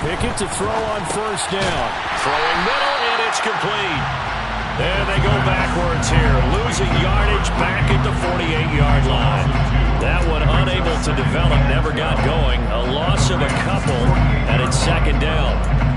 Pickett to throw on first down. Throwing middle, and it's complete. And they go backwards here, losing yardage back at the 48-yard line. That one unable to develop, never got going. A loss of a couple, and it's second down.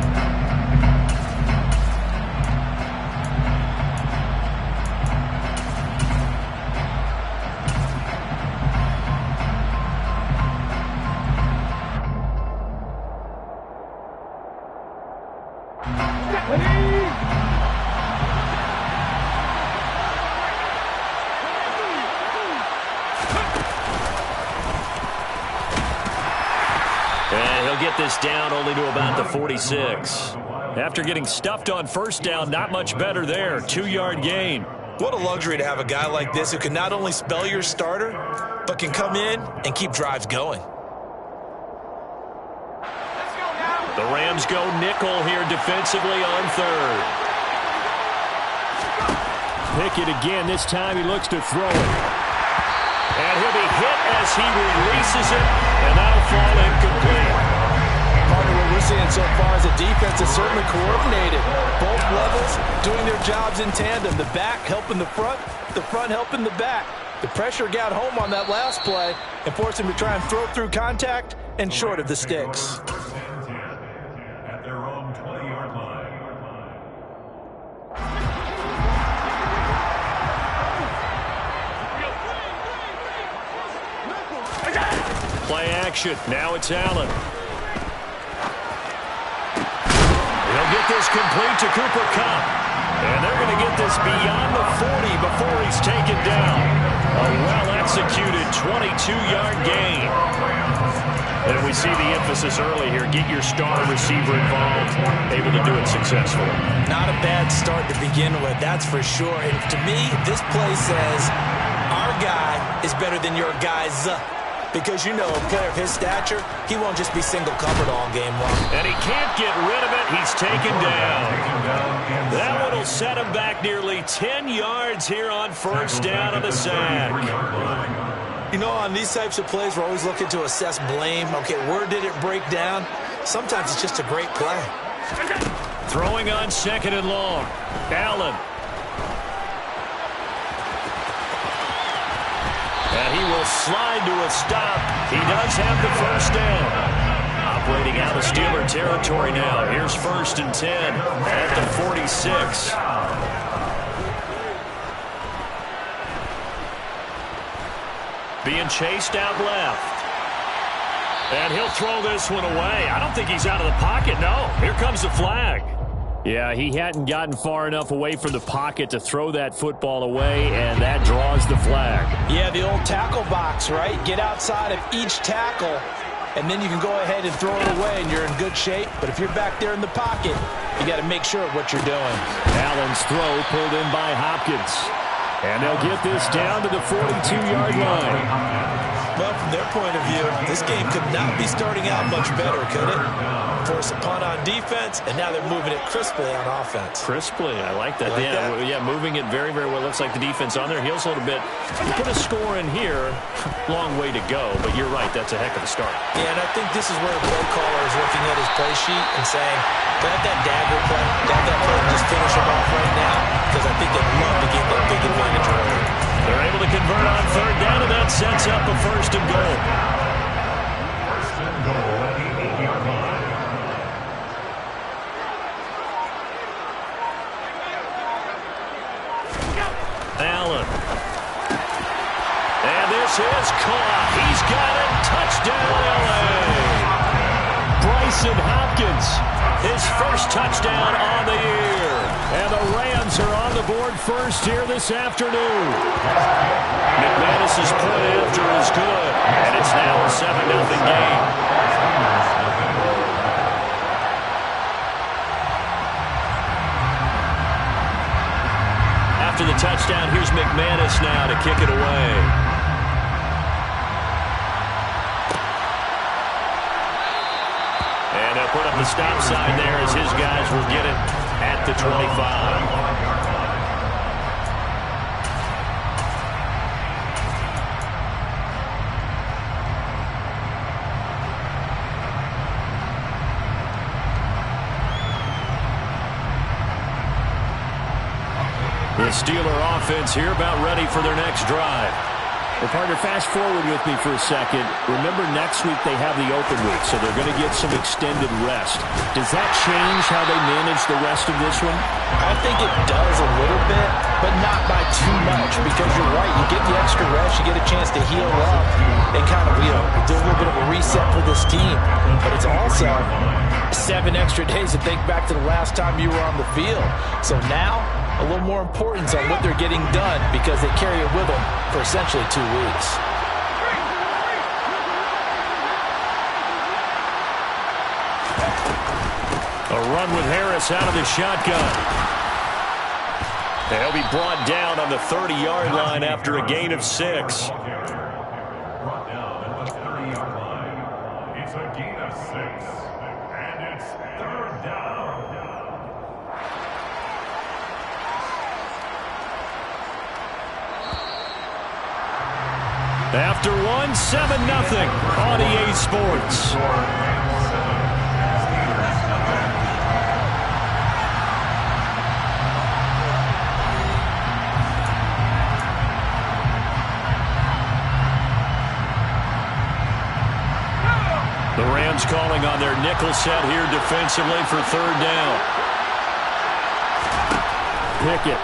And he'll get this down only to about the 46. After getting stuffed on first down, not much better there. 2-yard gain. What a luxury to have a guy like this who can not only spell your starter, but can come in and keep drives going. The Rams go nickel here defensively on third. Pickett again. This time he looks to throw it. And he'll be hit as he releases it, and that'll fall incomplete. Part of what we're seeing so far is the defense is certainly coordinated. Both levels doing their jobs in tandem. The back helping the front helping the back. The pressure got home on that last play and forced him to try and throw through contact and short of the sticks. At their own 20-yard line. Play action. Now it's Allen. He'll get this complete to Cooper Kupp. And they're going to get this beyond the 40 before he's taken down. A well-executed 22-yard gain. And we see the emphasis early here. Get your star receiver involved. Able to do it successfully. Not a bad start to begin with, that's for sure. And to me, this play says our guy is better than your guy's. Because, you know, a player of his stature, he won't just be single-covered all game long. And he can't get rid of it. He's taken down. That one will set him back nearly 10 yards here on first down on the sack. You know, on these types of plays, we're always looking to assess blame. Okay, where did it break down? Sometimes it's just a great play. Throwing on second and long. Allen. And he will slide to a stop. He does have the first down. Operating out of Steeler territory now. Here's first and 10 at the 46. Being chased out left. And he'll throw this one away. I don't think he's out of the pocket. No, here comes the flag. Yeah, he hadn't gotten far enough away from the pocket to throw that football away, and that draws the flag. Yeah, the old tackle box, right? Get outside of each tackle, and then you can go ahead and throw it away, and you're in good shape. But if you're back there in the pocket, you got to make sure of what you're doing. Allen's throw pulled in by Hopkins. And they'll get this down to the 42-yard line. Well, from their point of view, this game could not be starting out much better, could it? Force a punt on defense, and now they're moving it crisply on offense. Crisply, I like that. Yeah, moving it very, very well. Looks like the defense on their heels a little bit. You put a score in here, long way to go, but you're right, that's a heck of a start. Yeah, and I think this is where a play caller is looking at his play sheet and saying, grab that dagger play, grab that play and just finish him off right now, because I think they'd love to get that big advantage early. They're able to convert on third down, and that sets up a first and goal. First and goal at the 8-yard line. Allen. And this is caught. He's got it. Touchdown, L.A. Bryson Hopkins, his first touchdown on the year. And the Rams are on the board first here this afternoon. McManus's point after is good, and it's now a 7-0 game. After the touchdown, here's McManus now to kick it away. And they'll put up the stop sign there as his guys will get it at the 25. The Steeler offense here about ready for their next drive. Well, partner, fast forward with me for a second. Remember, next week they have the open week, so they're going to get some extended rest. Does that change how they manage the rest of this one? I think it does a little bit, but not by too much, because you're right. You get the extra rest, you get a chance to heal up and kind of, do a little bit of a reset for this team. But it's also 7 extra days to think back to the last time you were on the field. So now, a little more importance on what they're getting done because they carry it with them for essentially 2 weeks. A run with Harris out of the shotgun. They'll be brought down on the 30-yard line after a gain of 6. Brought down at the 30-yard line. It's a gain of 6. And it's 3rd down. After 7-0 on EA Sports. The Rams calling on their nickel set here defensively for 3rd down. Pickett.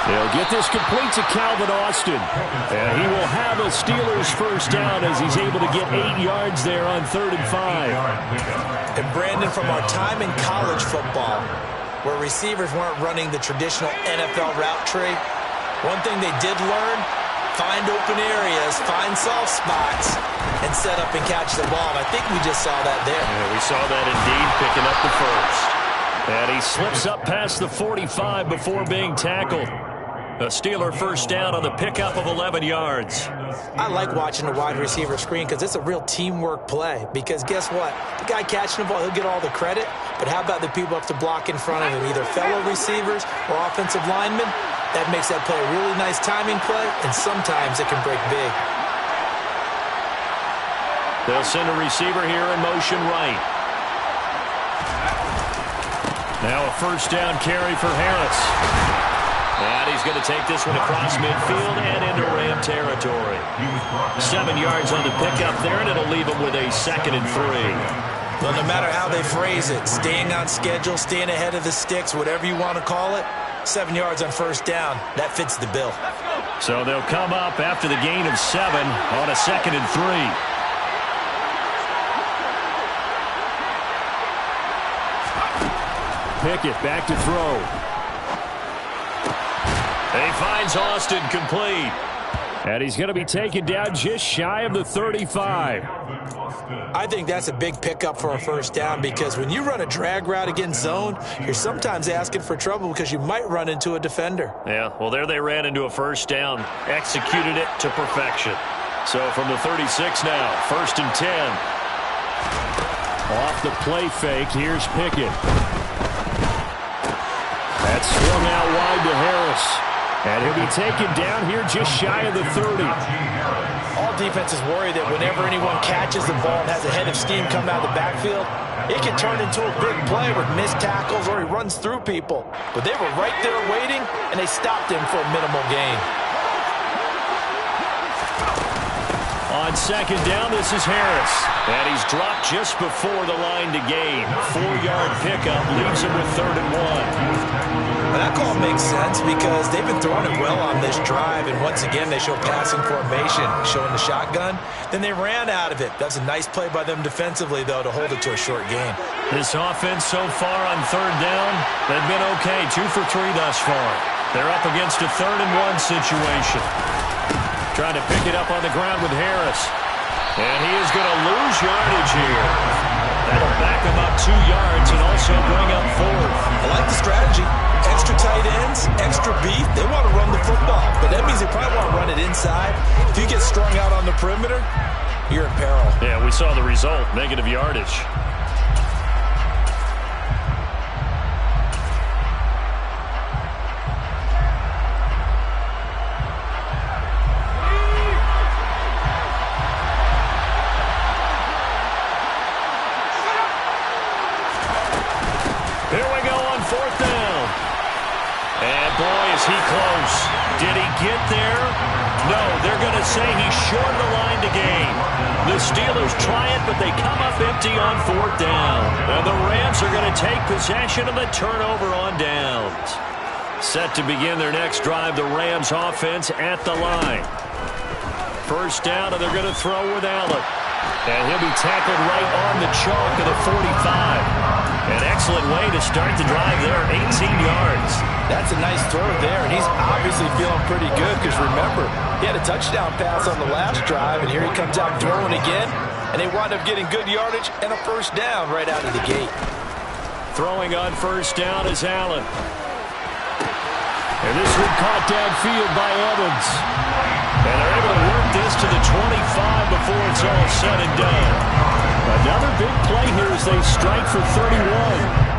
They'll get this complete to Calvin Austin. And he will have a Steelers first down as he's able to get 8 yards there on 3rd and 5. And Brandon, from our time in college football, where receivers weren't running the traditional NFL route tree, one thing they did learn, find open areas, find soft spots, and set up and catch the ball. And I think we just saw that there. Yeah, we saw that indeed, picking up the first. And he slips up past the 45 before being tackled. A Steeler first down on the pickup of 11 yards. I like watching the wide receiver screen because it's a real teamwork play. Because guess what? The guy catching the ball, he'll get all the credit. But how about the people up to block in front of him, either fellow receivers or offensive linemen? That makes that play a really nice timing play, and sometimes it can break big. They'll send a receiver here in motion right. Now a first down carry for Harris. And he's going to take this one across midfield and into Ram territory. 7 yards on the pickup there, and it'll leave him with a 2nd and 3. Well, no matter how they phrase it, staying on schedule, staying ahead of the sticks, whatever you want to call it, 7 yards on first down, that fits the bill. So they'll come up after the gain of 7 on a 2nd and 3. Pickett back to throw. And he finds Austin complete. And he's going to be taken down just shy of the 35. I think that's a big pickup for a first down because when you run a drag route against zone, you're sometimes asking for trouble because you might run into a defender. Yeah, well, there they ran into a first down. Executed it to perfection. So from the 36 now, 1st and 10. Off the play fake, here's Pickett. That's swung out wide to Harris. And he'll be taken down here just shy of the 30. All defenses worry that whenever anyone catches the ball and has a head of steam come out of the backfield, it can turn into a big play with missed tackles or he runs through people. But they were right there waiting, and they stopped him for a minimal gain. On 2nd down, this is Harris. And he's dropped just before the line to gain. 4-yard pickup leaves him with 3rd and 1. Well, that call makes sense because they've been throwing it well on this drive, and once again they show passing formation, showing the shotgun. Then they ran out of it. That's a nice play by them defensively, though, to hold it to a short game. This offense so far on 3rd down, they've been okay, 2 for 3 thus far. They're up against a 3rd and 1 situation. Trying to pick it up on the ground with Harris. And he is going to lose yardage here. That'll back him up 2 yards and also bring up 4th. I like the strategy. Extra tight ends, extra beef. They want to run the football, but that means they probably want to run it inside. If you get strung out on the perimeter, you're in peril. Yeah, we saw the result, negative yardage. Here we go on 4th down. And boy, is he close. Did he get there? No, they're going to say he's short of the line to gain. The Steelers try it, but they come up empty on 4th down. And the Rams are going to take possession of the turnover on downs. Set to begin their next drive, the Rams offense at the line. 1st down, and they're going to throw with Allen. And he'll be tackled right on the chalk of the 45. An excellent way to start the drive there, 18 yards. That's a nice throw there, and he's obviously feeling pretty good because, remember, he had a touchdown pass on the last drive, and here he comes out throwing again, and they wind up getting good yardage and a 1st down right out of the gate. Throwing on 1st down is Allen. And this one caught downfield by Evans. And they're able to work this to the 25 before it's all said and done. Another big play here as they strike for 31.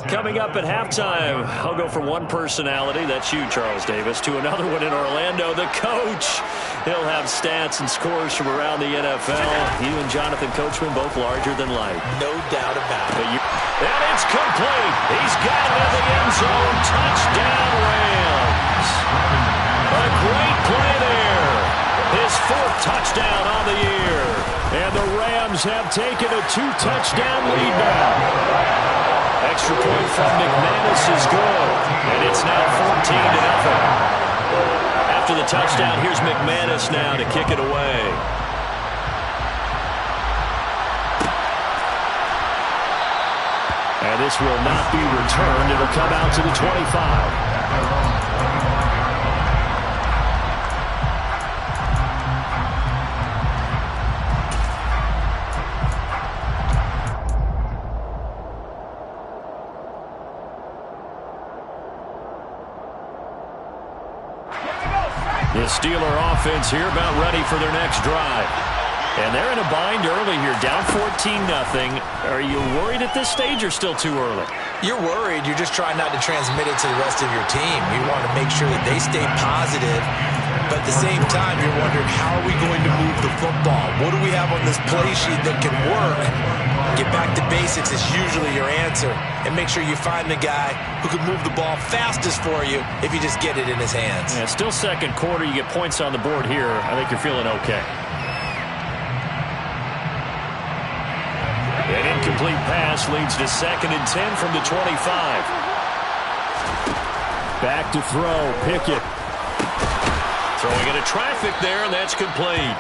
Coming up at halftime, I'll go from one personality, that's you, Charles Davis, to another one in Orlando, the coach. He'll have stats and scores from around the NFL. He and Jonathan Coachman both larger than life. No doubt about it. And it's complete. He's got it in the end zone. Touchdown, Rams. A great play there. His 4th touchdown on the year. And the Rams have taken a 2-touchdown lead now. Extra point from McManus is good. And it's now 14-0. After the touchdown, here's McManus now to kick it away. And this will not be returned. It'll come out to the 25. The Steeler offense here about ready for their next drive. And they're in a bind early here, down 14-0. Are you worried at this stage or still too early? You're worried. You're just trying not to transmit it to the rest of your team. You want to make sure that they stay positive. But at the same time, you're wondering, how are we going to move the football? What do we have on this play sheet that can work? Get back to basics is usually your answer. And make sure you find the guy who can move the ball fastest for you if you just get it in his hands. Yeah, still 2nd quarter. You get points on the board here. I think you're feeling okay. An incomplete pass leads to 2nd and 10 from the 25. Back to throw. Pickett. Throwing into traffic there, and that's complete.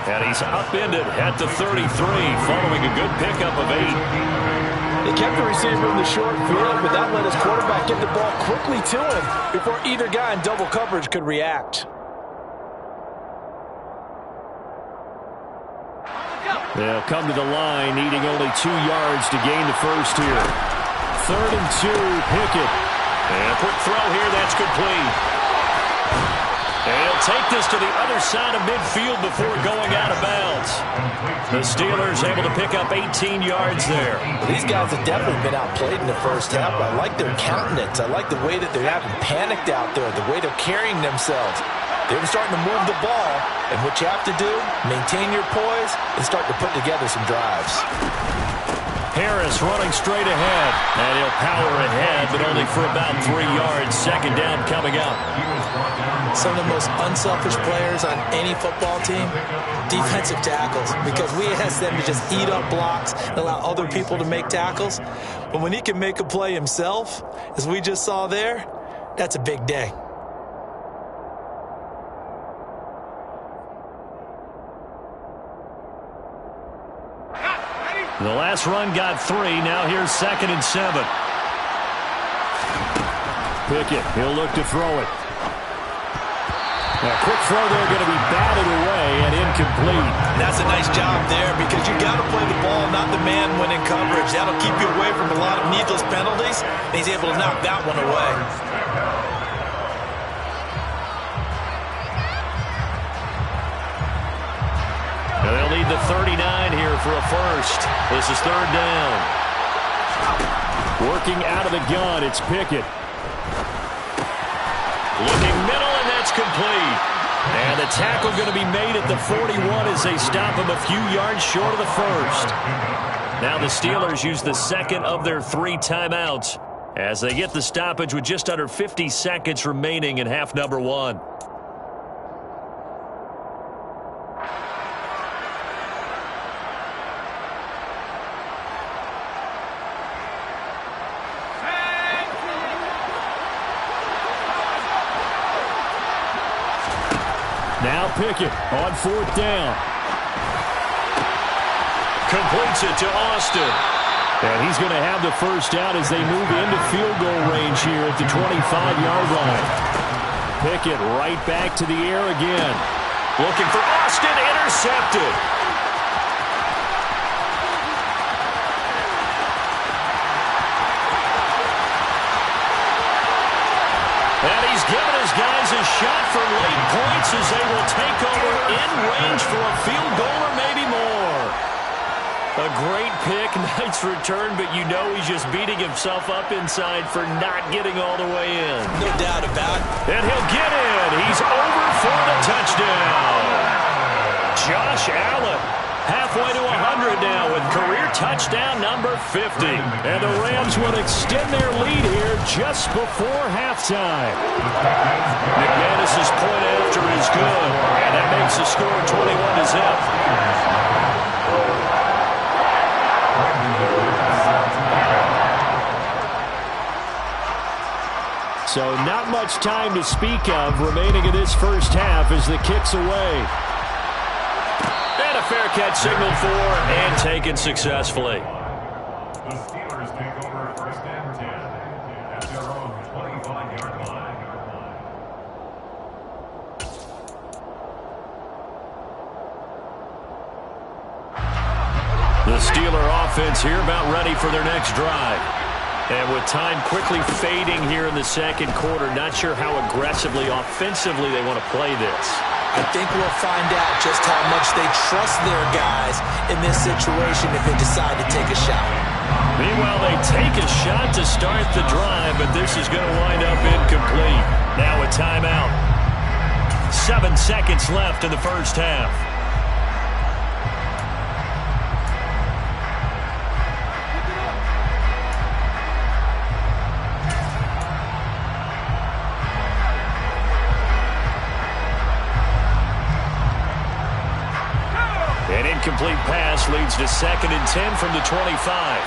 And he's upended at the 33, following a good pickup of 8. They kept the receiver in the short field, but that let his quarterback get the ball quickly to him before either guy in double coverage could react. They'll come to the line, needing only 2 yards to gain the 1st here. 3rd and 2, Pickett. And a quick throw here, that's complete. And he'll take this to the other side of midfield before going out of bounds. The Steelers able to pick up 18 yards there. These guys have definitely been outplayed in the 1st half. I like their countenance. I like the way that they're having panicked out there, the way they're carrying themselves. They're starting to move the ball, and what you have to do, maintain your poise and start to put together some drives. Harris running straight ahead, and he'll power ahead, but only for about 3 yards. 2nd down coming up. Some of the most unselfish players on any football team, defensive tackles, because we ask them to just eat up blocks and allow other people to make tackles. But when he can make a play himself, as we just saw there, that's a big day. The last run got 3. Now here's 2nd and 7. Pickett, he'll look to throw it. A quick throw there, going to be batted away and incomplete. That's a nice job there because you got to play the ball, not the man when in coverage. That'll keep you away from a lot of needless penalties. And he's able to knock that one away. And they'll need the 39 here for a 1st. This is 3rd down. Working out of the gun, it's Pickett. Looking middle, and that's complete. And the tackle going to be made at the 41 as they stop him a few yards short of the 1st. Now the Steelers use the 2nd of their 3 timeouts as they get the stoppage with just under 50 seconds remaining in half number one. Now Pickett on fourth down. Completes it to Austin. And he's going to have the first down as they move into field goal range here at the 25-yard line. Pickett right back to the air again. Looking for Austin, intercepted. And he's given his guys a shot for late points as they will take over in range for a field goal or maybe more. A great pick, nice return, but you know he's just beating himself up inside for not getting all the way in. No doubt about it. And he'll get in. He's over for the touchdown. Josh Allen, halfway to 100 now with career touchdown number 50. And the Rams will extend their lead here just before halftime. McManus's point after is good, and that makes the score 21-0. So not much time to speak of remaining in this first half as the kick's away. And a fair catch signaled for and taken successfully. The Steelers take over first and 10 at their own 25-yard line. The Steeler offense here about ready for their next drive. And with time quickly fading here in the second quarter, not sure how aggressively, offensively they want to play this. I think we'll find out just how much they trust their guys in this situation if they decide to take a shot. Meanwhile, they take a shot to start the drive, but this is going to wind up incomplete. Now a timeout. 7 seconds left in the first half. An incomplete pass leads to 2nd and 10 from the 25.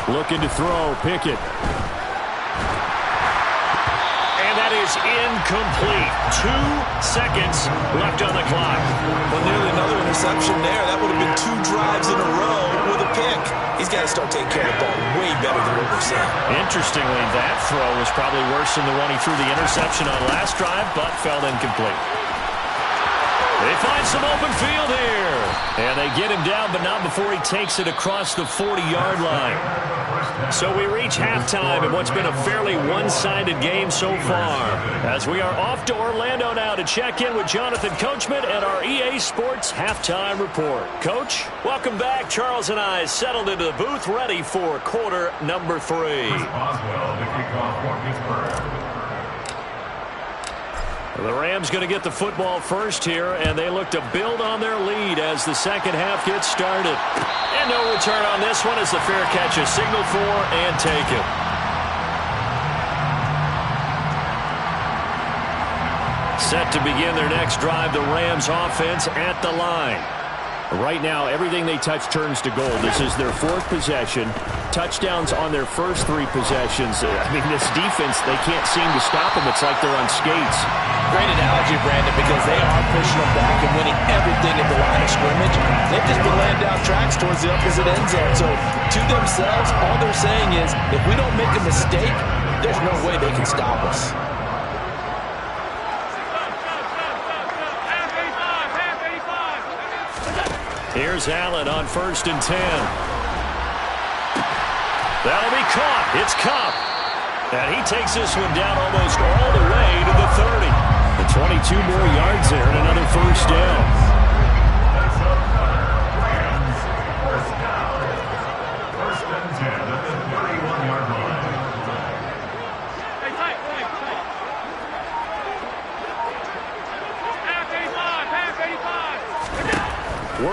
Looking to throw, Pickett. And that is incomplete. 2 seconds left on the clock. Well, nearly another interception there. That would have been 2 drives in a row with a pick. He's got to start taking care of the ball way better than what we're seeing. Interestingly, that throw was probably worse than the one he threw the interception on last drive, but fell incomplete. They find some open field here. And they get him down, but not before he takes it across the 40-yard line. So we reach halftime in what's been a fairly one-sided game so far. As we are off to Orlando now to check in with Jonathan Coachman and our EA Sports Halftime Report. Coach, welcome back. Charles and I settled into the booth ready for quarter number 3. Oswell to kick off for Pittsburgh. The Rams going to get the football first here, and they look to build on their lead as the second half gets started. And no return on this one as the fair catch is signaled for and taken. Set to begin their next drive, the Rams offense at the line. Right now, everything they touch turns to gold. This is their 4th possession. Touchdowns on their first 3 possessions. I mean, this defense, they can't seem to stop them. It's like they're on skates. Great analogy, Brandon, because they are pushing them back and winning everything at the line of scrimmage. They've just been laying down tracks towards the opposite end zone. So, to themselves, all they're saying is, if we don't make a mistake, there's no way they can stop us. Here's Allen on 1st and 10. That'll be caught. It's Cup. And he takes this one down almost all the way to the 30. The 22 more yards there and another first down. First down. 1st and 10 at the 31-yard line.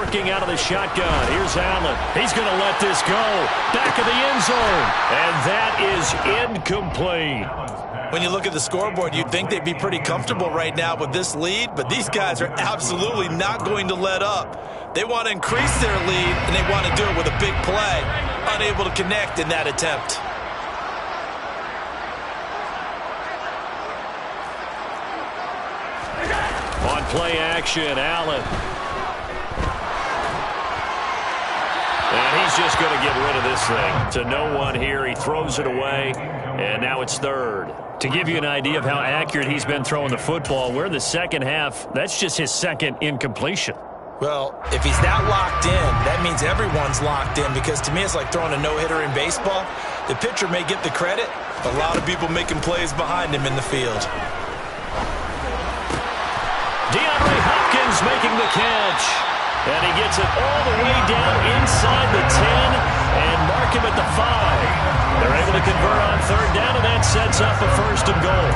working out of the shotgun. Here's Allen. He's going to let this go. Back of the end zone. And that is incomplete. When you look at the scoreboard, you'd think they'd be pretty comfortable right now with this lead, but these guys are absolutely not going to let up. They want to increase their lead, and they want to do it with a big play. Unable to connect in that attempt. On play action, Allen. And he's just going to get rid of this thing. To no one here. He throws it away, and now it's third. To give you an idea of how accurate he's been throwing the football, we're in the second half. That's just his second incompletion. Well, if he's that locked in, that means everyone's locked in, because to me it's like throwing a no-hitter in baseball. The pitcher may get the credit, but a lot of people making plays behind him in the field. DeAndre Hopkins making the catch. And he gets it all the way down inside the 10 and mark him at the 5. They're able to convert on third down, and that sets up a first and goal.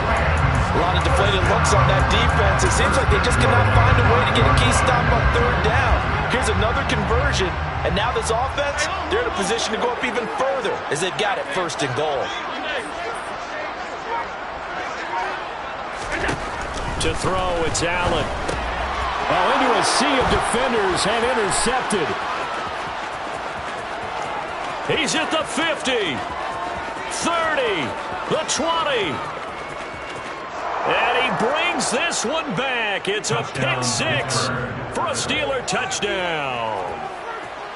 A lot of deflated looks on that defense. It seems like they just cannot find a way to get a key stop on third down. Here's another conversion, and now this offense, they're in a position to go up even further as they've got it first and goal. To throw, it's Allen. Oh, into a sea of defenders and intercepted. He's at the 50, 30, the 20. And he brings this one back. It's a pick six for a Steeler touchdown.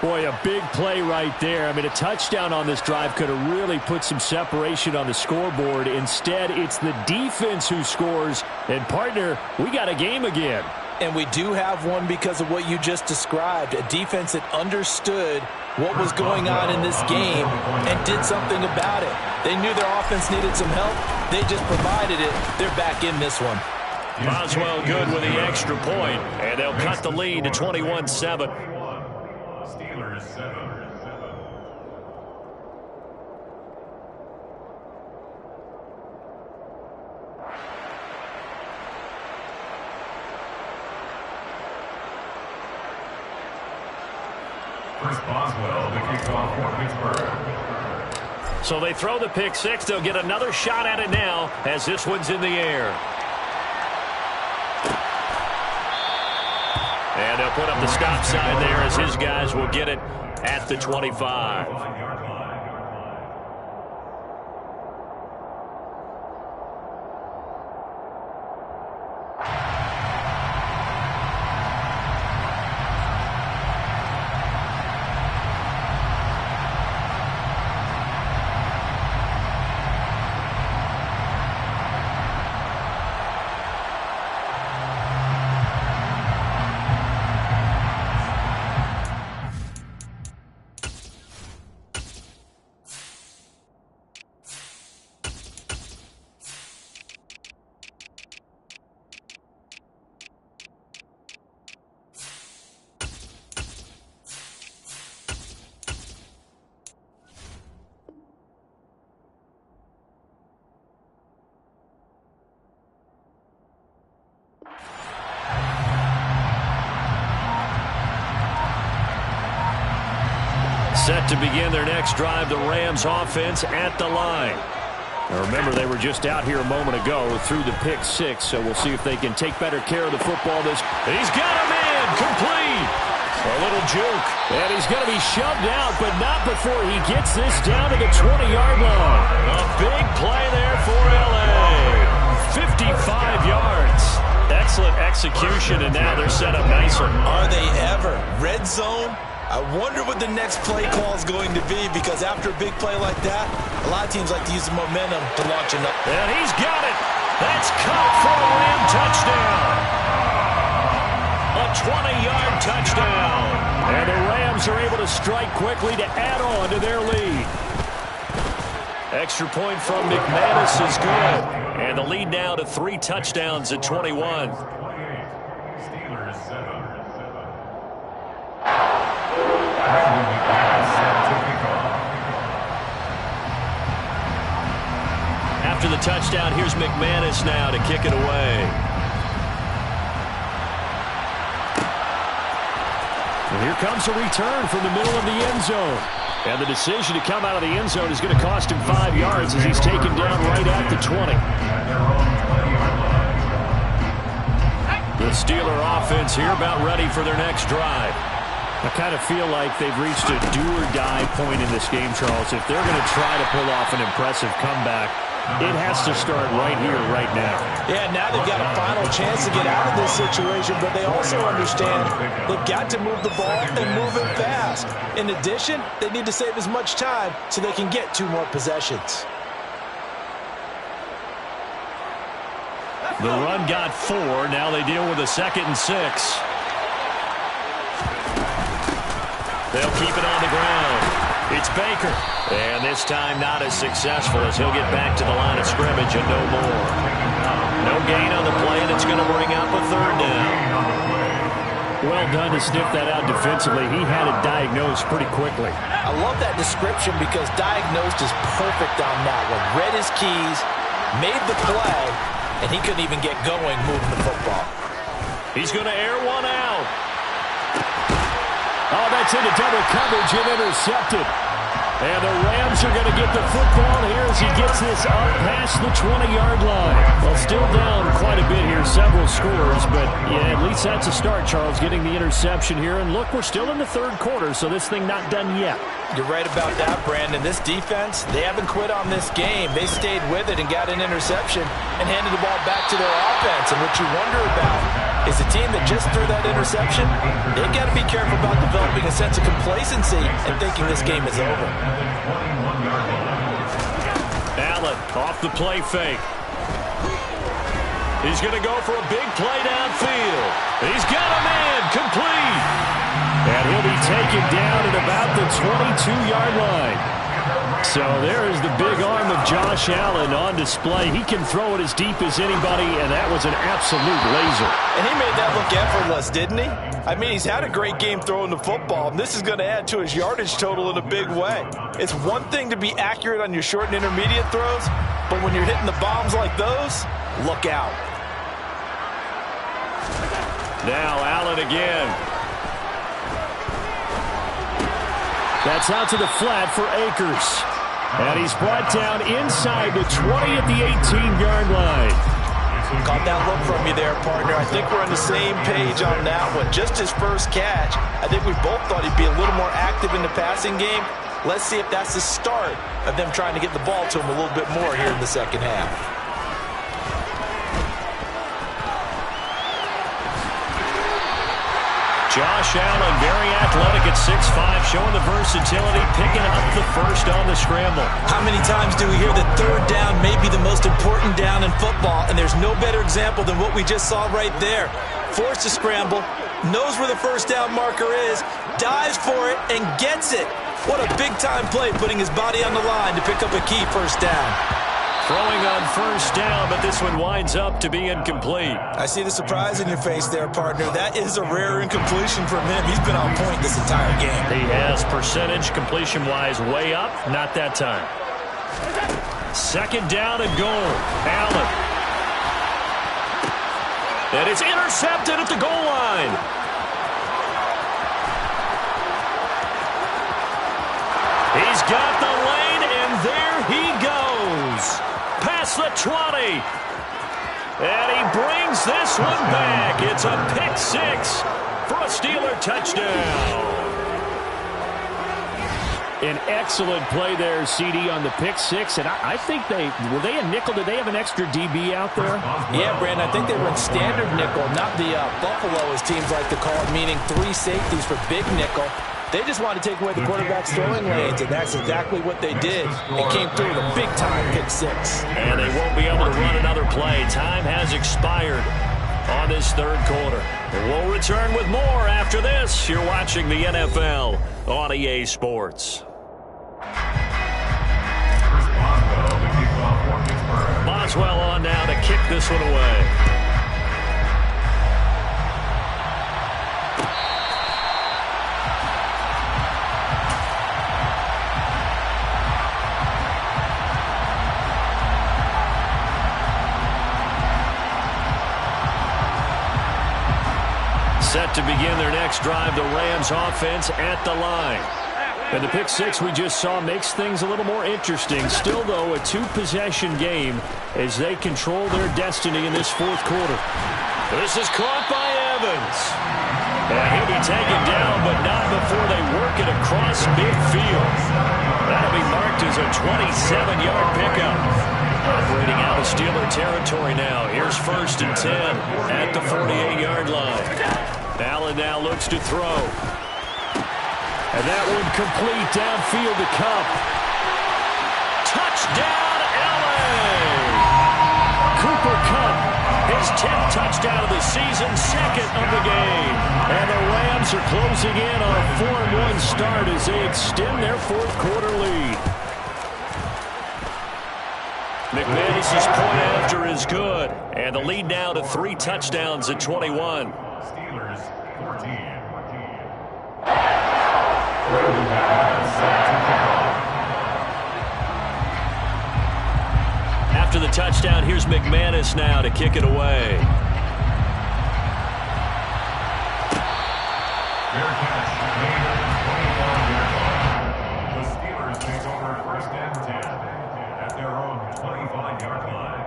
Boy, a big play right there. I mean, a touchdown on this drive could have really put some separation on the scoreboard. Instead, it's the defense who scores. And, partner, we got a game again. And we do have one because of what you just described, a defense that understood what was going on in this game and did something about it. They knew their offense needed some help. They just provided it. They're back in this one. Boswell good with the extra point, and they'll cut the lead to 21-7. Steelers 7. Chris Boswell, the kickoff for Pittsburgh. So they throw the pick six. They'll get another shot at it now as this one's in the air. And they'll put up the stop sign there as his guys will get it at the 25. Set to begin their next drive, the Rams offense at the line. Now remember, they were just out here a moment ago through the pick six, so we'll see if they can take better care of the football. He's got a man, complete. A little juke, and he's going to be shoved out, but not before he gets this down to the 20-yard line. A big play there for L.A. 55 yards. Excellent execution, and now they're set up nicely. Are they ever? Red zone? I wonder what the next play call is going to be, because after a big play like that, a lot of teams like to use the momentum to launch another. And he's got it. That's caught for a Ram touchdown. A 20-yard touchdown. And the Rams are able to strike quickly to add on to their lead. Extra point from McManus is good. And the lead now to 3 touchdowns at 21. Steelers 7. After the touchdown, here's McManus now to kick it away. And here comes a return from the middle of the end zone. And the decision to come out of the end zone is going to cost him 5 yards as he's taken down right at the 20. The Steeler offense here about ready for their next drive. I kind of feel like they've reached a do-or-die point in this game, Charles. If they're going to try to pull off an impressive comeback, it has to start right here, right now. Yeah, now they've got a final chance to get out of this situation, but they also understand they've got to move the ball and move it fast. In addition, they need to save as much time so they can get 2 more possessions. The run got 4. Now they deal with a 2nd and 6. They'll keep it on the ground. It's Baker. And this time not as successful as he'll get back to the line of scrimmage and no more. No gain on the play that's going to bring up a 3rd down. Well done to sniff that out defensively. He had it diagnosed pretty quickly. I love that description because diagnosed is perfect on that one. Read his keys, made the play, and he couldn't even get going moving the football. He's going to air one out. Oh, that's into double coverage and intercepted. And the Rams are going to get the football here as he gets this up past the 20-yard line. Well, still down quite a bit here, several scores, but yeah, at least that's a start, Charles, getting the interception here. And look, we're still in the 3rd quarter, so this thing not done yet. You're right about that, Brandon. This defense, they haven't quit on this game. They stayed with it and got an interception and handed the ball back to their offense. And what you wonder about is the team that just threw that interception, they've got to be careful about developing a sense of complacency and thinking this game is over. Allen off the play fake. He's going to go for a big play downfield. He's got a man complete. And he'll be taken down at about the 22-yard line. So there is the big arm of Josh Allen on display. He can throw it as deep as anybody, and that was an absolute laser. And he made that look effortless, didn't he? I mean, he's had a great game throwing the football, and this is going to add to his yardage total in a big way. It's one thing to be accurate on your short and intermediate throws, but when you're hitting the bombs like those, look out. Now Allen again. That's out to the flat for Akers. And he's brought down inside the 20 at the 18-yard line. Caught that look from you there, partner. I think we're on the same page on that one. Just his first catch. I think we both thought he'd be a little more active in the passing game. Let's see if that's the start of them trying to get the ball to him a little bit more here in the second half. Josh Allen, very athletic at 6'5", showing the versatility, picking up the first on the scramble. How many times do we hear that 3rd down may be the most important down in football, and there's no better example than what we just saw right there. Forced to scramble, knows where the first down marker is, dives for it, and gets it. What a big-time play, putting his body on the line to pick up a key first down. Throwing on first down, but this one winds up to be incomplete. I see the surprise in your face there, partner. That is a rare incompletion from him. He's been on point this entire game. He has percentage completion-wise way up. Not that time. 2nd down and goal. Allen. And it's intercepted at the goal line. He's got the lane, and there he goes. Past the 20. And he brings this one back. It's a pick 6 for a Steeler touchdown. An excellent play there, CD, on the pick 6. And I think were they a nickel? Did they have an extra DB out there? Yeah, Brandon, I think they were in standard nickel, not the Buffalo, as teams like to call it, meaning 3 safeties for big nickel. They just wanted to take away the quarterback's throwing lanes, and that's exactly what they did. It came through with a big-time pick 6. And they won't be able to run another play. Time has expired on this 3rd quarter. And we'll return with more after this. You're watching the NFL on EA Sports. Boswell on now to kick this one away. Set to begin their next drive, the Rams offense at the line. And the pick six we just saw makes things a little more interesting. Still, though, a two-possession game as they control their destiny in this fourth quarter. This is caught by Evans. And he'll be taken down, but not before they work it across midfield. That'll be marked as a 27-yard pickup. Operating out of Steeler territory now. Here's 1st and 10 at the 48-yard line. Allen now looks to throw. And that one complete downfield to Kupp. Touchdown, Allen! Cooper Kupp, his 10th touchdown of the season, 2nd of the game. And the Rams are closing in on a 4-1 start as they extend their fourth quarter lead. McManus's point after is good. And the lead now to 3 touchdowns at 21. Steelers 14. After the touchdown, here's McManus now to kick it away. Fair catch made at the 25-yard line. The Steelers take over 1st and 10 at their own 25-yard line.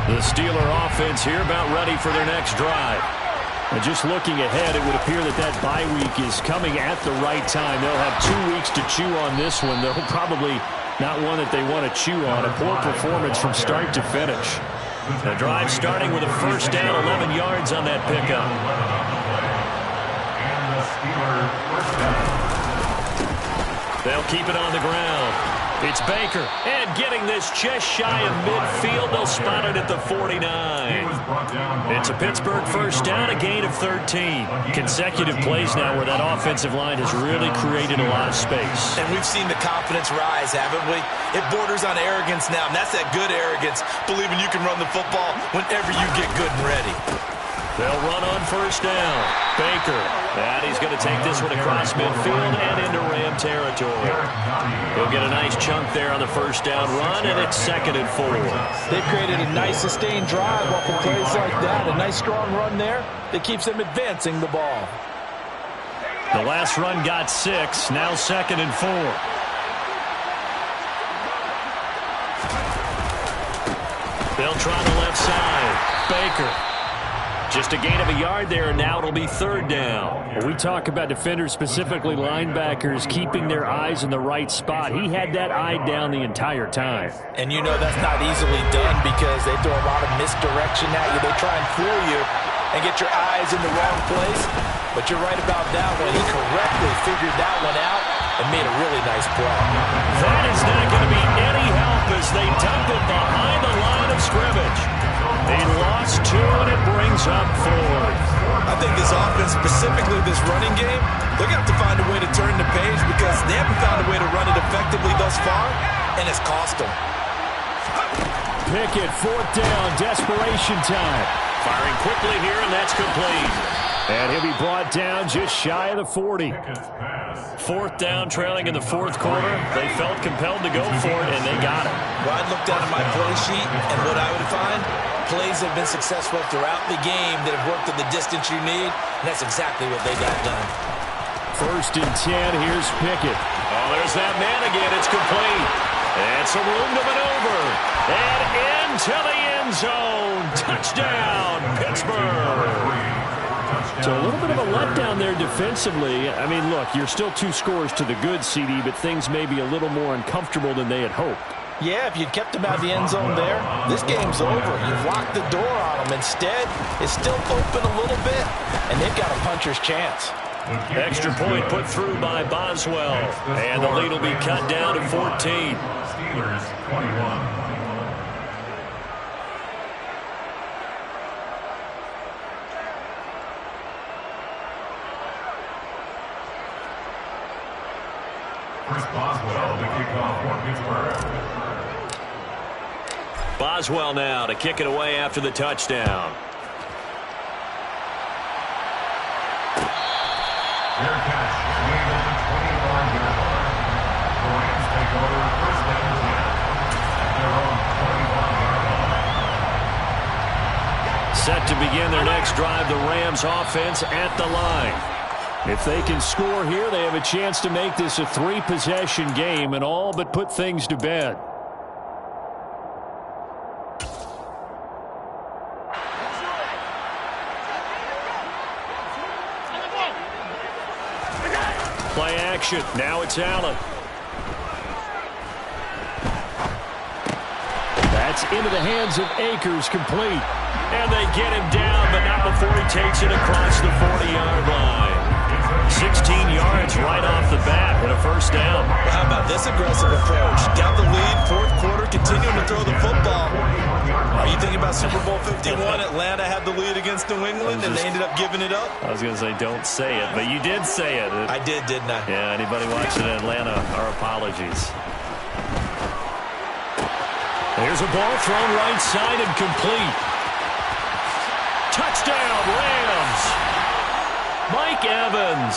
The Steeler offense here about ready for their next drive. And just looking ahead, it would appear that that bye week is coming at the right time. They'll have 2 weeks to chew on this one. They'll probably not one that they want to chew on. A poor performance from start to finish. The drive starting with a 1st down, 11 yards on that pickup. And the Steelers 1st down. They'll keep it on the ground. It's Baker, and getting this just shy of midfield. They'll spot it at the 49. It's a Pittsburgh 1st down, a gain of 13. Consecutive plays now where that offensive line has really created a lot of space. And we've seen the confidence rise, haven't we? It borders on arrogance now, and that's that good arrogance, believing you can run the football whenever you get good and ready. They'll run on 1st down. Baker. And he's going to take this one across midfield and into Ram territory. He'll get a nice chunk there on the 1st down run, and it's 2nd and 4. They've created a nice sustained drive off of plays like that. A nice strong run there that keeps them advancing the ball. The last run got 6. Now 2nd and 4. They'll try the left side. Baker. Just a gain of a yard there, and now it'll be 3rd down. When we talk about defenders, specifically linebackers, keeping their eyes in the right spot. He had that eye down the entire time. And you know that's not easily done because they throw a lot of misdirection at you. They try and fool you and get your eyes in the wrong place. But you're right about that one. He correctly figured that one out and made a really nice play. That is not going to be any help as they dump it behind the line of scrimmage. They lost 2, and it brings up 4. I think this offense, specifically this running game, they're going to have to find a way to turn the page because they haven't found a way to run it effectively thus far, and it's cost them. Pickett, 4th down, desperation time. Firing quickly here, and that's complete. And he'll be brought down just shy of the 40. 4th down, trailing in the 4th quarter. They felt compelled to go for it, and they got it. Well, I'd look down at my play sheet, and what I would find, plays have been successful throughout the game that have worked at the distance you need, and that's exactly what they got done. 1st and 10, here's Pickett. Oh, there's that man again. It's complete. And some room to maneuver. And into the end zone. Touchdown, Pittsburgh. So a little bit of a letdown there defensively. I mean, look, you're still 2 scores to the good, CD, but things may be a little more uncomfortable than they had hoped. Yeah, if you'd kept them out of the end zone there, this game's over. You've locked the door on them. Instead, it's still open a little bit, and they've got a puncher's chance. Extra point put through by Boswell. And the lead will be cut down to 14. Steelers 21. Chris Boswell to kick off for Pittsburgh. Boswell now to kick it away after the touchdown. Fair catch made at the 21-yard line. The Rams take over 1st and 10 at their own 21-yard line. Set to begin their next drive, the Rams offense at the line. If they can score here, they have a chance to make this a 3-possession game and all but put things to bed. Play action. Now it's Allen. That's into the hands of Akers, complete. And they get him down, but not before he takes it across the 40-yard line. 16 yards right off the bat and a first down. How about this aggressive approach? Got the lead, fourth quarter, continuing to throw the football. Are you thinking about Super Bowl 51? Atlanta had the lead against New England, and they ended up giving it up? I was going to say don't say it, but you did say it. I did, didn't I? Yeah, anybody watching Atlanta, our apologies. There's a ball thrown right side and complete. Touchdown, Rams! Mike Evans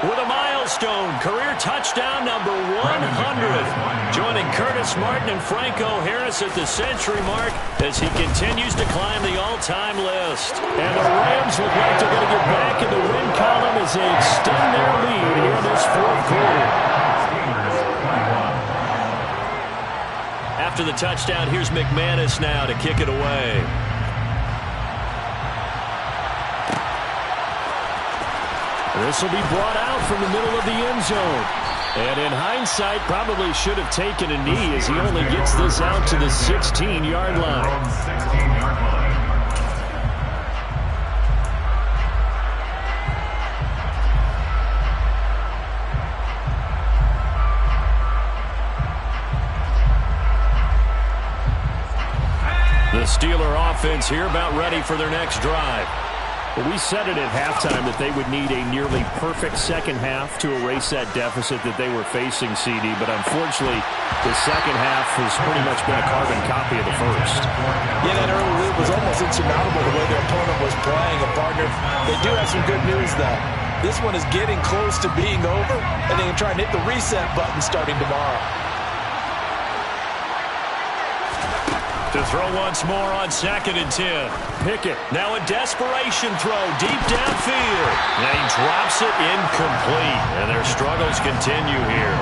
with a milestone, career touchdown number 100. Joining Curtis Martin and Franco Harris at the century mark as he continues to climb the all-time list. And the Rams look like they're going to get back in the win column as they extend their lead here in this fourth quarter. After the touchdown, here's McManus now to kick it away. This will be brought out from the middle of the end zone. And in hindsight, probably should have taken a knee as he only gets this out to the 16-yard line. The Steeler offense here about ready for their next drive. Well, we said it at halftime that they would need a nearly perfect second half to erase that deficit that they were facing, CD. But unfortunately, the second half has pretty much been a carbon copy of the first. Yeah, that early lead was almost insurmountable the way their opponent was playing. A partner, they do have some good news, though. This one is getting close to being over, and they can try and hit the reset button starting tomorrow. To throw once more on 2nd and 10. Pickett. Now a desperation throw deep downfield. And he drops it incomplete. And their struggles continue here.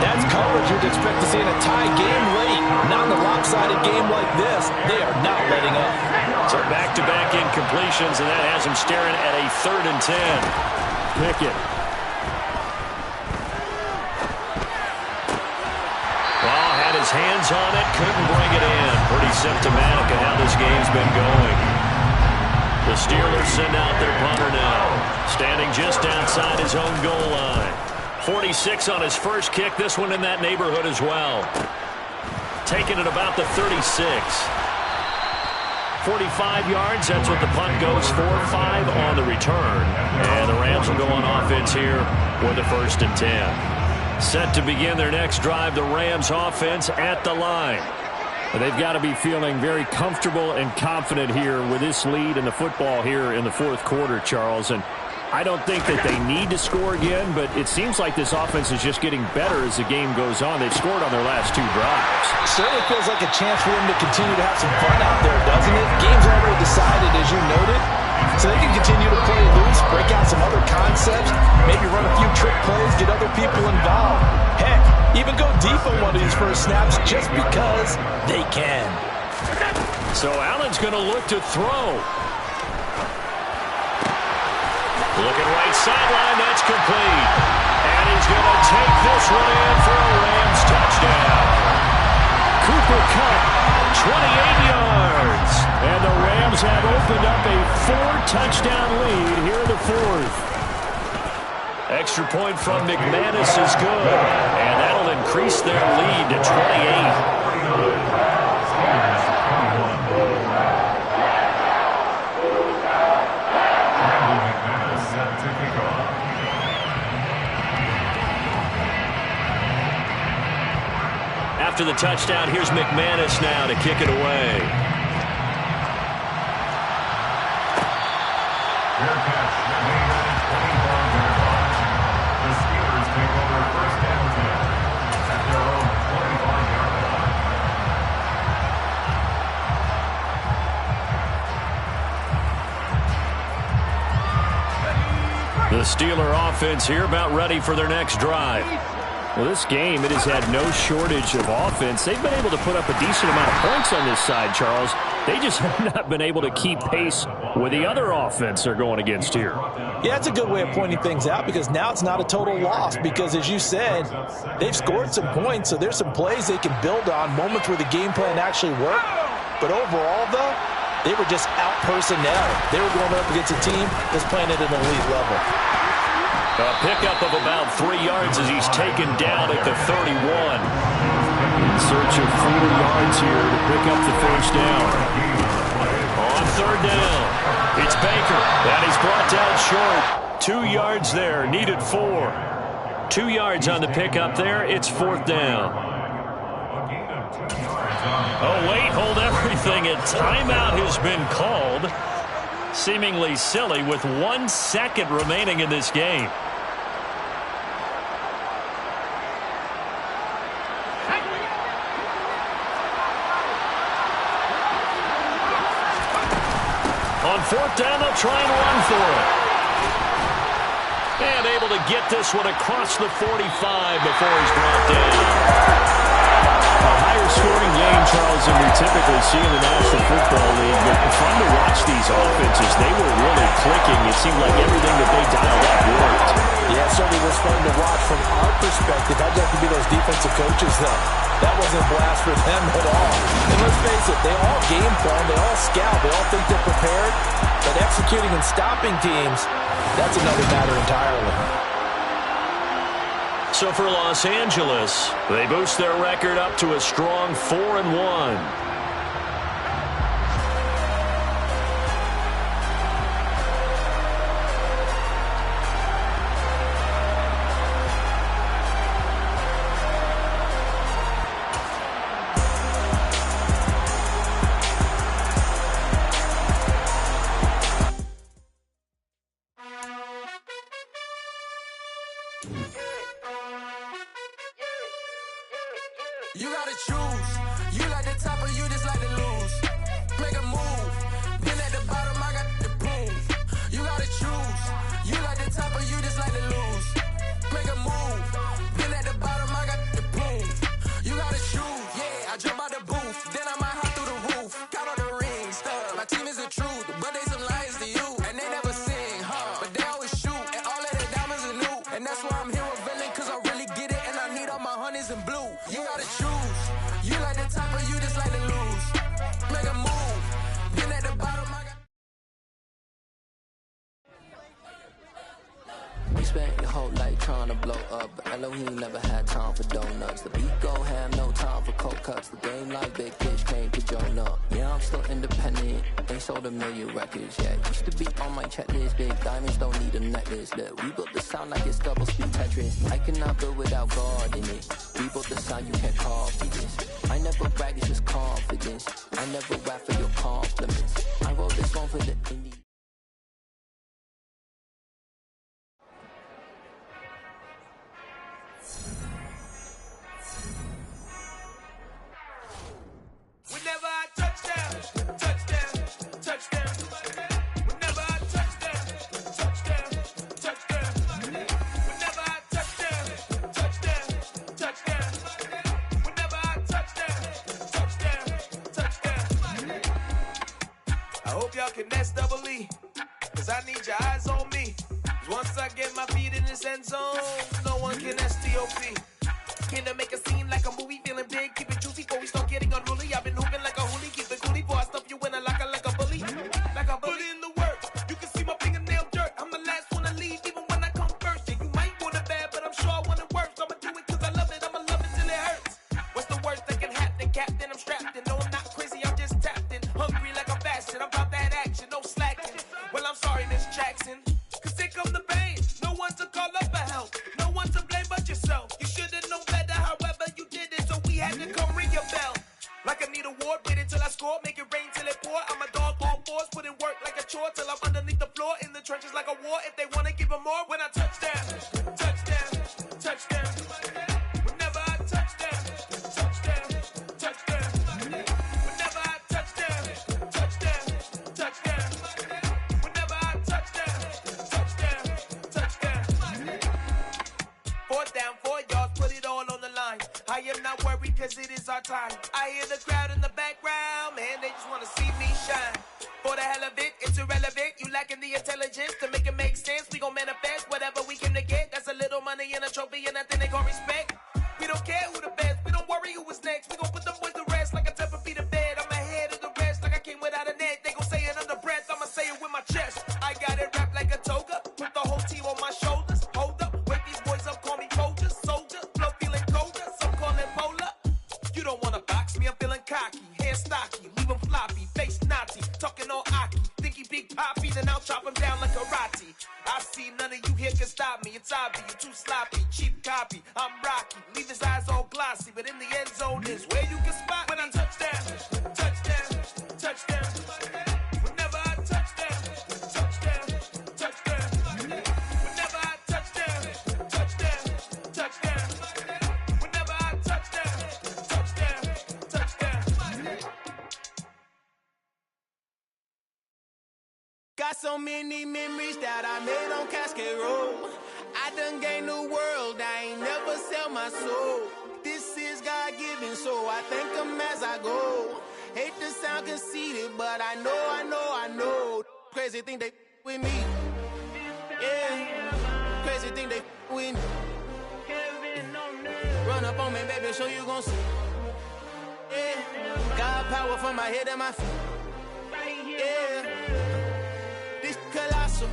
That's coverage you'd expect to see in a tie game late. Not in a lopsided game like this. They are not letting up. So back-to-back incompletions, and that has them staring at a 3rd and 10. Pickett. His hands on it, couldn't bring it in. Pretty symptomatic of how this game's been going. The Steelers send out their punter now, standing just outside his own goal line. 46 on his first kick, this one in that neighborhood as well. Taking it about the 36. 45 yards, that's what the punt goes for. 5 on the return. And the Rams will go on offense here with a 1st and 10. Set to begin their next drive, the Rams offense at the line. They've got to be feeling very comfortable and confident here with this lead in the football here in the fourth quarter, Charles. And I don't think that they need to score again, but it seems like this offense is just getting better as the game goes on. They've scored on their last 2 drives. It certainly feels like a chance for them to continue to have some fun out there, doesn't it? Game's already decided, as you noted. So they can continue to play loose, break out some other concepts, maybe run a few trick plays, get other people involved. Heck, even go deep on one of these first snaps just because they can. So Allen's going to look to throw. Looking right sideline, that's complete. And he's going to take this one in for a Rams touchdown. Cooper Kupp, 28 yards. And the Rams have opened up a 4-touchdown lead here in the fourth. Extra point from McManus is good. And that'll increase their lead to 28. After the touchdown, here's McManus now to kick it away. Fair catch. The Steelers take over 1st and 10 at their own 45-yard line. The Steeler offense here about ready for their next drive. Well, this game, it has had no shortage of offense. They've been able to put up a decent amount of points on this side, Charles. They just have not been able to keep pace with the other offense they're going against here. Yeah, it's a good way of pointing things out because now it's not a total loss because, as you said, they've scored some points, so there's some plays they can build on, moments where the game plan actually worked. But overall, though, they were just out-personnel. They were going up against a team that's playing at an elite level. A pickup of about 3 yards as he's taken down at the 31. In search of 4 yards here to pick up the first down. On third down, it's Baker. That is brought down short. 2 yards there, needed 4. 2 yards on the pickup there. It's fourth down. Oh, wait, hold everything. A timeout has been called. Seemingly silly with 1 second remaining in this game. On fourth down, they'll try and run for it. And able to get this one across the 45 before he's brought down. A higher scoring game, Charles, than we typically see in the National Football League. But fun to watch these offenses. They were really clicking. It seemed like everything that they dialed up worked. Yeah, it certainly was fun to watch from our perspective. How'd you have to be those defensive coaches, though? That wasn't a blast for them at all. And let's face it, they all game plan, they all scout, they all think they're prepared. But executing and stopping teams, that's another matter entirely. So for Los Angeles, they boost their record up to a strong 4-1. You gotta choose. You like the top or you just like to lose. Make a move. Been at the bottom, I got the proof. You gotta choose. You like the top or you just like to lose. Make a move. Been at the bottom, I got the proof. You gotta choose. Yeah, I jump out the booth. Then I might hop through the roof. Count all the rings. My team is the truth, but they some liars to you. And they never sing, but they always shoot. And all of their diamonds are new. And that's why I'm here revealing, cause I really get it. And I need all my honeys in blue. You gotta choose. You like the top or you just like to lose. Make a move. Been at the bottom, I got... We spent your whole life trying to blow up, but Elohim never had time for donuts. The beat go ham, no time for cold cuts. The game like Big Fish came to join up. Yeah, I'm still independent, ain't sold a million records yet. Used to be on my checklist, big diamonds don't need a necklace. Look, we built the sound like it's double speed Tetris. I cannot build without God in it. We built the sound, you can't copy this. I never brag, it's just confidence. I never rap for your compliments. I wrote this song for the indie. Whenever I touchdown, touchdown, touchdown. Whenever I touchdown, touchdown, touchdown. Whenever I touchdown, touchdown, touchdown. Whenever I touchdown, touchdown, touchdown. I hope y'all can nest double E, cause I need your eyes on me. Once I get my feet in this end zone, no one can STOP. Can to make a scene like a movie, feeling big, keep it juicy before we start getting unruly. I've been hooping like a hoolie, keep it coolie before I stuff you in a locker like a bully. Like a bully. Put in the work, you can see my fingernail dirt. I'm the last one to leave, even when I come first. Yeah, you might want it bad, but I'm sure I want it worse. I'ma do it cause I love it, I'ma love it till it hurts. What's the worst that can happen, Captain? I'm strapped in, no I'm not crazy, I'm just tapped in. Hungry like I'm fasting, I'm about that action, no slacking. Well, I'm sorry, Miss Jackson, cause here come the pain. No one to call up for help, no one to blame but yourself. You should've known better, however you did it, so we had to come ring your bell. Like I need a ward, wait until I score, make it rain till it pour. I'm a dog on fours, put in work like a chore till I'm underneath the floor, in the trenches like a war. If they wanna give them more, when I touchdown, touchdown, touchdown. Whenever I touchdown, touchdown, touchdown. Whenever I touchdown, touchdown, touchdown. Whenever I touchdown, touchdown, touchdown. start time. I hear the crowd in the background, man, they just wanna see me shine. For the hell of it, it's irrelevant. You lacking the intelligence to make it make sense. We gon' manifest whatever we came to get. That's a little money and a trophy and nothing they gon' respect. We don't care who the best, we don't worry who was next. We gon' put them boys to rest like a 10 feet of bed. I'm ahead of the rest like I came without a net. They gon' say it under breath, I'ma say it with my chest. I got it wrapped like a toga, put the whole team on my shoulders. Hold up, wake these boys up, call me soldier, soldier. Flow feeling colder, some call it polar. You don't wanna box me, I'm feeling cocky. Hair stocky, leave him floppy, face naughty. Talking all aki, think he big poppy, then I'll chop him down like karate. I see none of you here can stop me. It's obvious, you too sloppy, cheap copy. I'm Rocky, leave his eyes all glossy, but in the end zone is where you can spot when I touchdown, touchdown, touchdown. Whenever I touchdown, touchdown, touchdown. Whenever I touchdown, touchdown, touchdown. Whenever I touchdown, touchdown, touchdown. Got so many memories that I made on Cascade Road. I done gained the world, I ain't never sell my soul. This is God-given, so I thank him as I go. Hate to sound conceited, but I know. Crazy thing they with me. Yeah, crazy thing they with me. Run up on me, baby, so you gon' see. Yeah, God power from my head and my feet. Yeah. Colossal,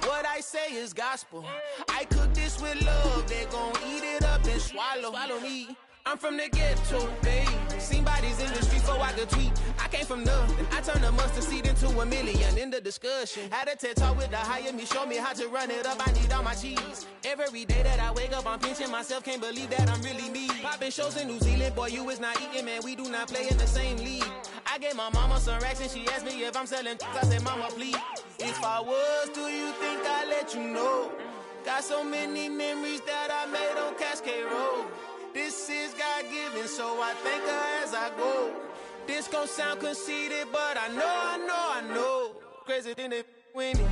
what I say is gospel. I cook this with love, they gon' eat it up and swallow me. I'm from the ghetto, babe. Seen bodies in the street before I could tweet. I came from nothing, I turned a mustard seed into a million. In the discussion, had a TED talk with the higher me, show me how to run it up. I need all my cheese. Every day that I wake up, I'm pinching myself. Can't believe that I'm really me. Popping shows in New Zealand, boy, you is not eating, man. We do not play in the same league. I gave my mama some racks and she asked me if I'm selling. I said, mama, please. If I was, do you think I'd let you know? Got so many memories that I made on Cascade Road. This is God-given, so I thank her as I go. This gon' sound conceited, but I know. Crazy thing they with me.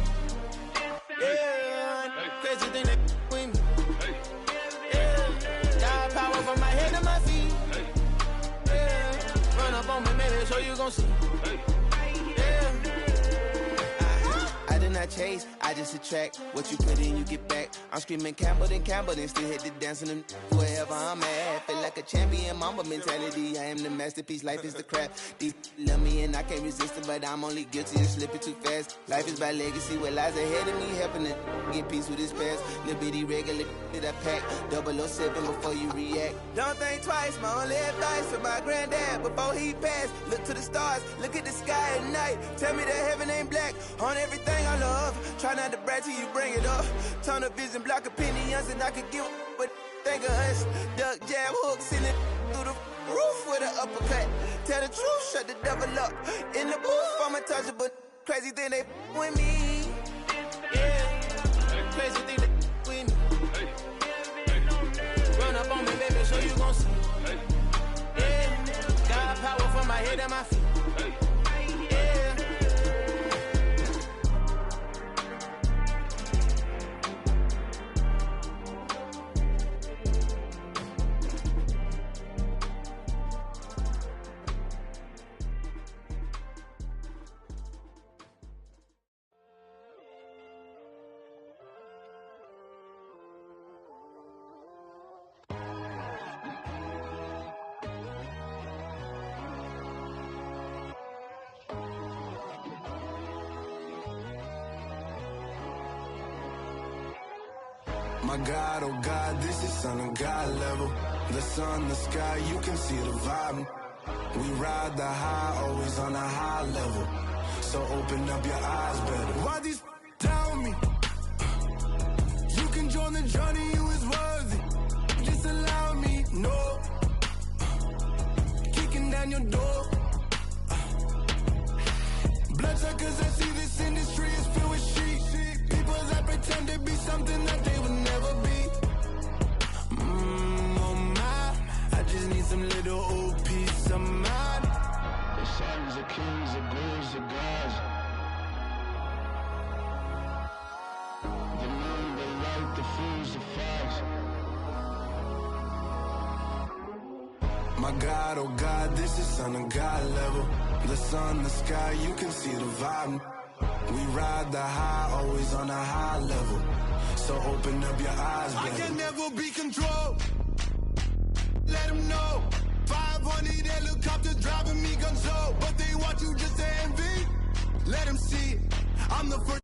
Yeah, crazy thing they with me. Yeah, God power from my head to my feet. Yeah, run up on me, baby, so you gon' see. I did not chase, I just attract. What you put in, you get back. I'm screaming Campbell, then still hit the dance and them wherever I'm at. Feel like a champion, mamba mentality. I am the masterpiece, life is the crap. These love me and I can't resist it, but I'm only guilty of slipping too fast. Life is by legacy, what lies ahead of me, helping to get peace with his past. Little bitty regular that I pack, 007 before you react. Don't think twice, my only advice for my granddad before he passed. Look to the stars, look at the sky at night. Tell me that heaven ain't black on everything I love. Try not to brag till you bring it up. Tunnel vision, block opinions, and I could give but think of us. Duck, jab, hooks in it through the roof with an uppercut. Tell the truth, shut the devil up. In the booth, I'm untouchable. Crazy thing they with me. Yeah, crazy thing they with me. Run up on me, baby, so you gon' see. Yeah, got power from my head and my feet. My God, oh God, this is son of God level. The sun, the sky, you can see the vibe. We ride the high, always on a high level. So open up your eyes better. Why these tell me? You can join the journey, you is worthy. Just allow me, no. Kicking down your door. Bloodsuckers, I see this industry is filled with sheep. People that pretend to be something that they would never be. Oh my, I just need some little old peace of mind. The sons of kings, the gurus of gods. The moon, the light, the fools, the fogs. My God, oh God, this is son of God level. The sun, the sky, you can see the vibe. We ride the high, always on a high level. So open up your eyes, baby. I can never be controlled. Let them know. 500 helicopters driving me gonzo. But they want you just to envy. Let them see it. I'm the first.